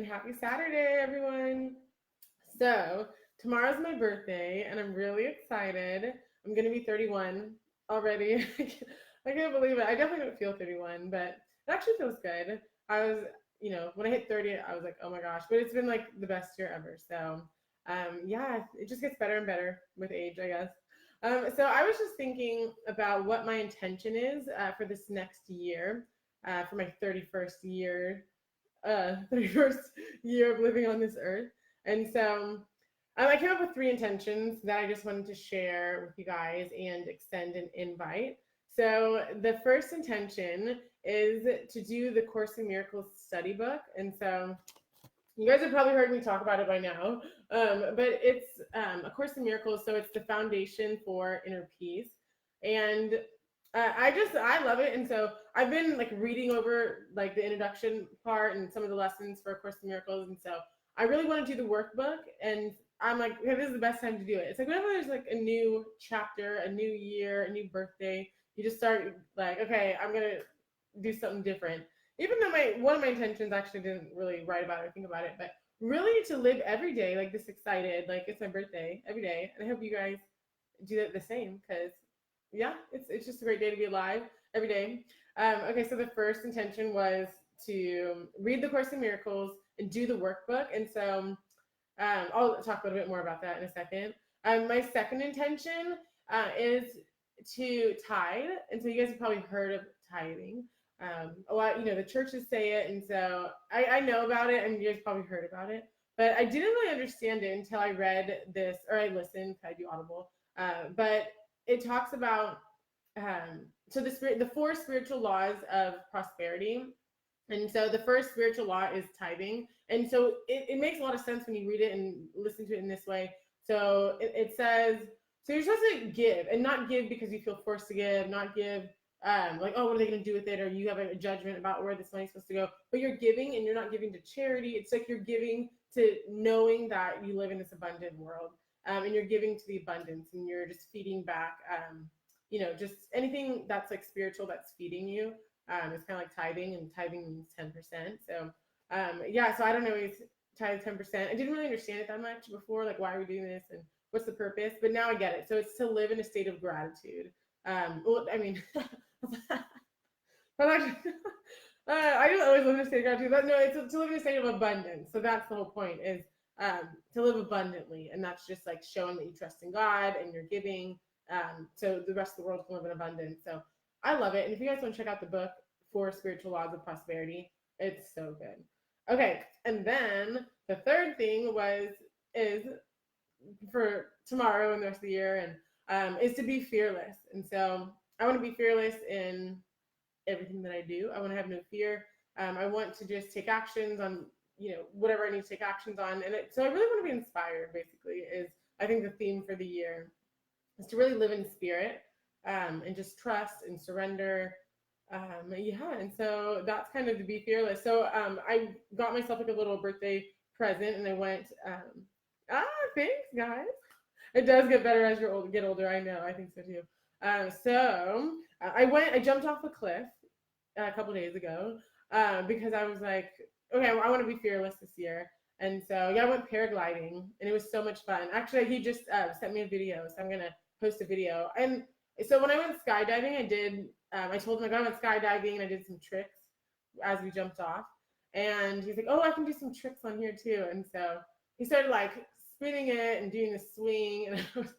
and happy Saturday, everyone. So, tomorrow's my birthday, and I'm really excited. I'm going to be 31 already. I can't believe it. I definitely don't feel 31, but it actually feels good. I was, when I hit 30, I was like, oh my gosh, but it's been like the best year ever. So, yeah, it just gets better and better with age, I guess. So, I was just thinking about what my intention is for this next year, for my 31st year 31st year of living on this earth. And so I came up with three intentions that I just wanted to share with you guys and extend an invite. So the first intention is to do the Course in Miracles study book. And so you guys have probably heard me talk about it by now, but it's A Course in Miracles, so it's the foundation for inner peace. And I love it, and so I've been like reading over like the introduction part and some of the lessons for A Course in Miracles, and so I really want to do the workbook, and I'm like, okay, this is the best time to do it. It's like whenever there's like a new chapter, a new year, a new birthday, you just start like, okay, I'm gonna do something different, even though my one of my intentions actually didn't really write about it or think about it, but really to live every day like this excited, like it's my birthday every day. And I hope you guys do that the same, because yeah, it's just a great day to be alive every day. Okay, so the first intention was to read the Course in Miracles and do the workbook. And so I'll talk a little bit more about that in a second. My second intention is to tithe. And so you guys have probably heard of tithing. A lot, the churches say it. And so I know about it, and you guys probably heard about it. But I didn't really understand it until I read this, or I listened, I do Audible. But it talks about the four spiritual laws of prosperity. And so the first spiritual law is tithing. And so it makes a lot of sense when you read it and listen to it in this way. So it says, so you're supposed to give, and not give because you feel forced to give, not give like, oh, what are they going to do with it? Or you have a judgment about where this money's supposed to go. But you're giving, and you're not giving to charity. It's like you're giving to knowing that you live in this abundant world. And you're giving to the abundance, and you're just feeding back, just anything that's like spiritual that's feeding you. It's kind of like tithing, and tithing means 10%. So, yeah, so I don't know, it's tithe 10%. I didn't really understand it that much before, like, why are we doing this and what's the purpose? But now I get it. So it's to live in a state of gratitude. Well, I mean, I'm actually, I don't always live in a state of gratitude, but no, it's to live in a state of abundance. So that's the whole point, is to live abundantly. And that's just like showing that you trust in God and you're giving, so the rest of the world can live in abundance. So I love it. And if you guys want to check out the book, Four Spiritual Laws of Prosperity, it's so good. Okay, and then the third thing is for tomorrow and the rest of the year, and is to be fearless. And so I want to be fearless in everything that I do. I want to have no fear. I want to just take actions on whatever I need to take actions on, and so I really want to be inspired. Basically, is I think the theme for the year is to really live in spirit, and just trust and surrender. Yeah, and so that's kind of to be fearless. So I got myself like a little birthday present, and I went. Thanks, guys. It does get better as you get older. I know. I think so too. I jumped off a cliff a couple days ago because I was like, okay, I want to be fearless this year. And so, yeah, I went paragliding, and it was so much fun. Actually, he just sent me a video, so I'm going to post a video. And so when I went skydiving, I told him I went skydiving, and I did some tricks as we jumped off. And he's like, oh, I can do some tricks on here too. And so he started like spinning it and doing the swing. And I was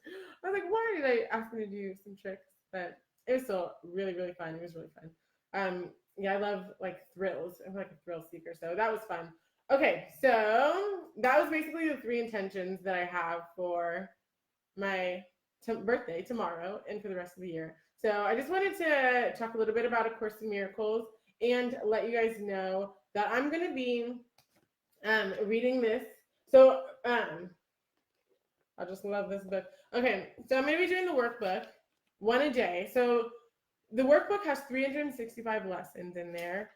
like, why did I ask him to do some tricks? But it was still really, really fun. It was really fun. Yeah, I love like thrills. I'm like a thrill seeker. So that was fun. Okay, so that was basically the three intentions that I have for my birthday tomorrow and for the rest of the year. So I just wanted to talk a little bit about A Course in Miracles and let you guys know that I'm going to be reading this. So I just love this book. Okay, so I'm going to be doing the workbook one a day. So the workbook has 365 lessons in there.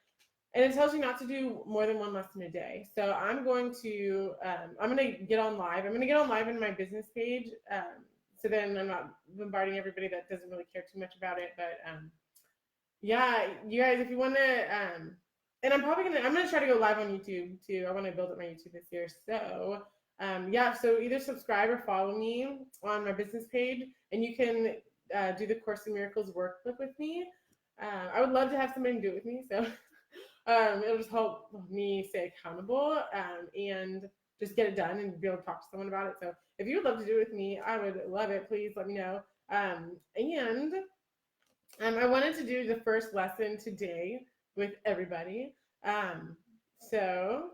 And it tells you not to do more than one lesson a day. So I'm going to get on live. I'm going to get on live in my business page. So then I'm not bombarding everybody that doesn't really care too much about it. But yeah, you guys, if you want to and I'm gonna try to go live on YouTube too. I want to build up my YouTube this year. So yeah, so either subscribe or follow me on my business page, and you can do the Course in Miracles workbook with me. I would love to have somebody do it with me. So it'll just help me stay accountable and just get it done and be able to talk to someone about it. So if you would love to do it with me, I would love it. Please let me know. And I wanted to do the first lesson today with everybody. So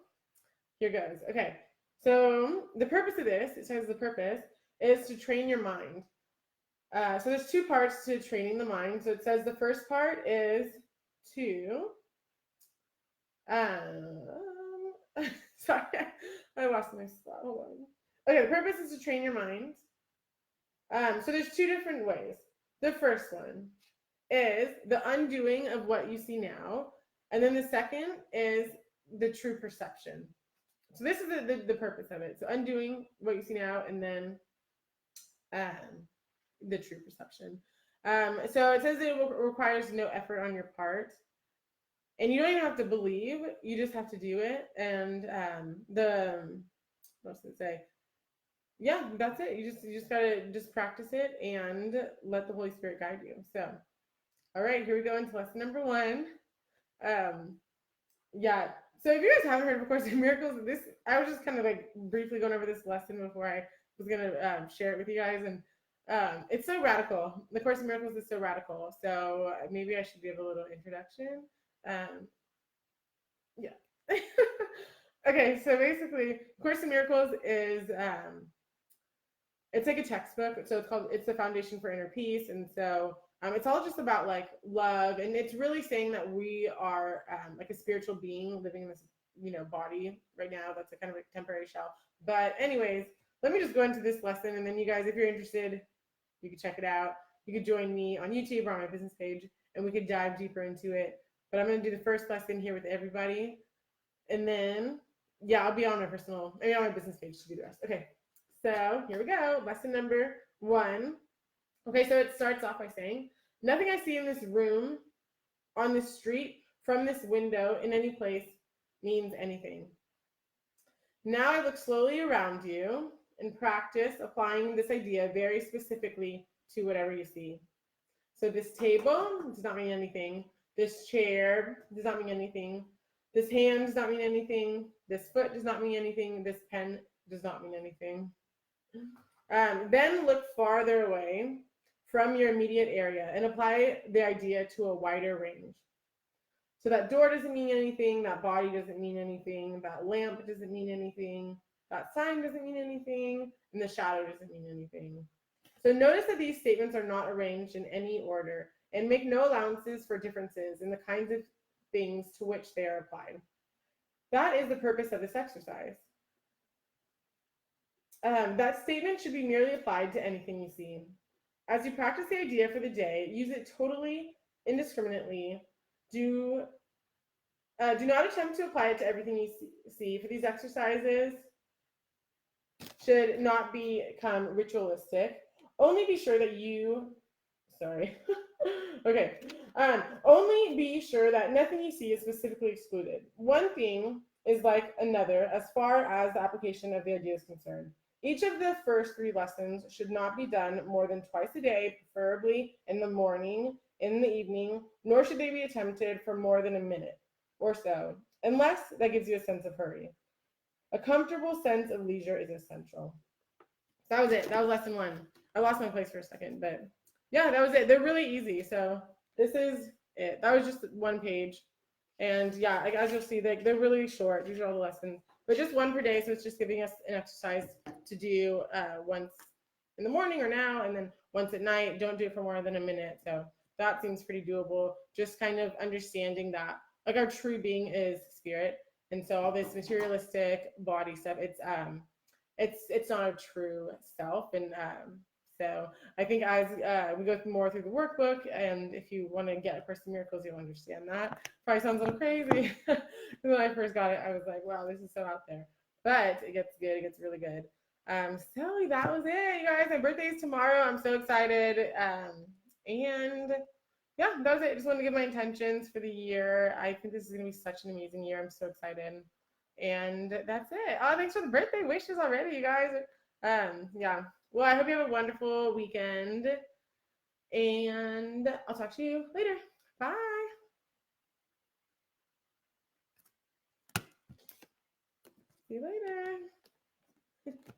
here goes. Okay. So the purpose of this, it says the purpose is to train your mind. So there's two parts to training the mind. So it says the first part is to sorry, I lost my spot. Hold on. Okay, the purpose is to train your mind. So there's two different ways. The first one is the undoing of what you see now, and then the second is the true perception. So this is the purpose of it. So undoing what you see now, and then the true perception. So it says it requires no effort on your part. And you don't even have to believe, you just have to do it. And what else did it say? Yeah, that's it. You just gotta just practice it and let the Holy Spirit guide you. So, all right, here we go into lesson number 1. Yeah. So if you guys haven't heard of Course in Miracles, I was just kind of like briefly going over this lesson before I was gonna share it with you guys, and it's so radical. The Course in Miracles is so radical. So maybe I should give a little introduction. Yeah. Okay, so basically, Course in Miracles is it's like a textbook. So it's the foundation for inner peace, and so it's all just about like love, and it's really saying that we are like a spiritual being living in this body right now. That's a kind of a temporary shell. But anyways, let me just go into this lesson, and then you guys, if you're interested, you can check it out. You could join me on YouTube or on my business page, and we could dive deeper into it. But I'm going to do the first lesson here with everybody. And then, yeah, I'll be on my business page to do the rest. Okay, so here we go. Lesson number 1. Okay, so it starts off by saying, nothing I see in this room, on this street, from this window, in any place, means anything. Now I look slowly around you and practice applying this idea very specifically to whatever you see. So this table does not mean anything. This chair does not mean anything. This hand does not mean anything. This foot does not mean anything. This pen does not mean anything. Then look farther away from your immediate area and apply the idea to a wider range. So that door doesn't mean anything. That body doesn't mean anything. That lamp doesn't mean anything. That sign doesn't mean anything. And the shadow doesn't mean anything. So notice that these statements are not arranged in any order, and make no allowances for differences in the kinds of things to which they are applied. That is the purpose of this exercise. That statement should be merely applied to anything you see. As you practice the idea for the day, use it totally indiscriminately. Do not attempt to apply it to everything you see, for these exercises should not become ritualistic. Only be sure that only be sure that nothing you see is specifically excluded. One thing is like another as far as the application of the idea is concerned. Each of the first 3 lessons should not be done more than twice a day, preferably in the morning, in the evening, nor should they be attempted for more than a minute or so, unless that gives you a sense of hurry. A comfortable sense of leisure is essential. That was it. That was lesson 1. I lost my place for a second, but yeah, that was it. They're really easy. So this is it. That was just 1 page. And yeah, as you'll see, they're really short. These are all the lessons, but just 1 per day. So it's just giving us an exercise to do once in the morning or now, and then once at night. Don't do it for more than a minute. So that seems pretty doable. Just kind of understanding that like our true being is spirit. And so all this materialistic body stuff, it's not a true self. And so I think as we go more through the workbook, and if you want to get A Course in Miracles, you'll understand that. Probably sounds a little crazy. When I first got it, I was like, wow, this is so out there. But it gets good. It gets really good. So that was it, you guys. My birthday is tomorrow. I'm so excited. And yeah, that was it. I just wanted to give my intentions for the year. I think this is going to be such an amazing year. I'm so excited. And that's it. Oh, thanks for the birthday wishes already, you guys. Yeah. Well, I hope you have a wonderful weekend. And I'll talk to you later. Bye. See you later.